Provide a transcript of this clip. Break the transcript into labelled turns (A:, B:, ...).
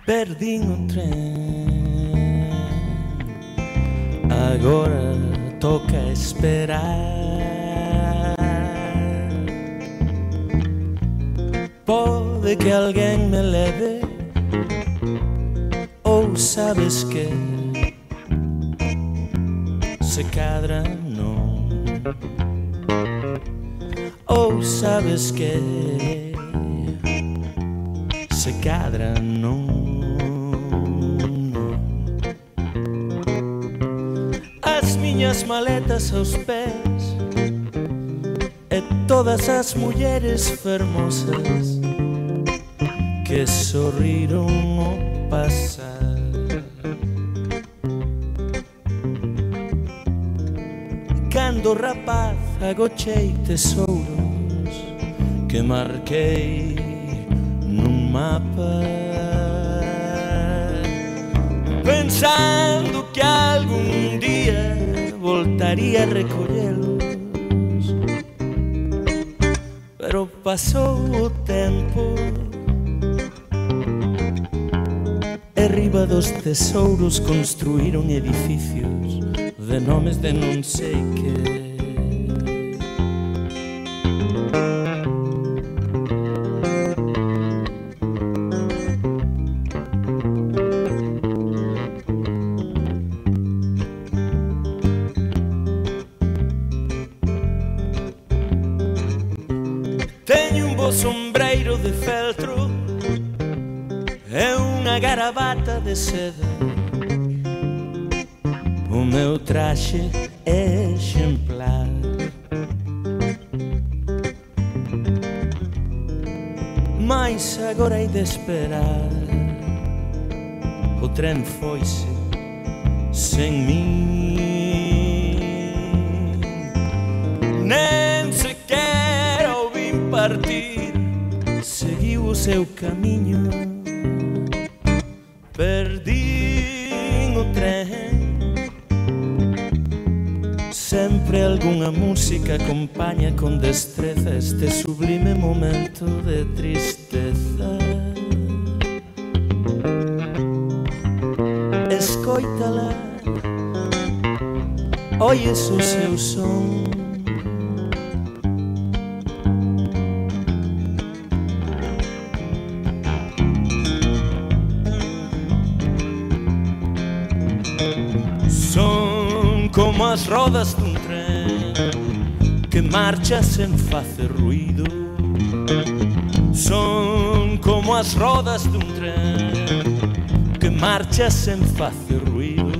A: Perdín o tren, agora toca esperar. Pode que alguén me leve, ou sabes que se cadra non, ou sabes que se cadra non. As miñas maletas aos pés e todas as mulleres fermosas que sorriron ao pasar. Cando rapaz agochei tesouros que marquei nun mapa, pensando que algún día voltaría a recollelos, pero pasou o tempo e riba dos tesouros construíron edificios de nomes de non sei que. Teño un bo sombreiro de feltro e unha garabata de seda. O meu traxe é exemplar. Mais agora hai de esperar. O tren foise sen min. Nem sequer o vin partir, seguiu o seu camiño. Perdín o tren. Sempre algunha música acompaña con destreza este sublime momento de tristeza. Escoítala, oyes o seu son. Son como as rodas dun tren que marcha sen facer ruído. Son como as rodas dun tren que marcha sen facer ruído.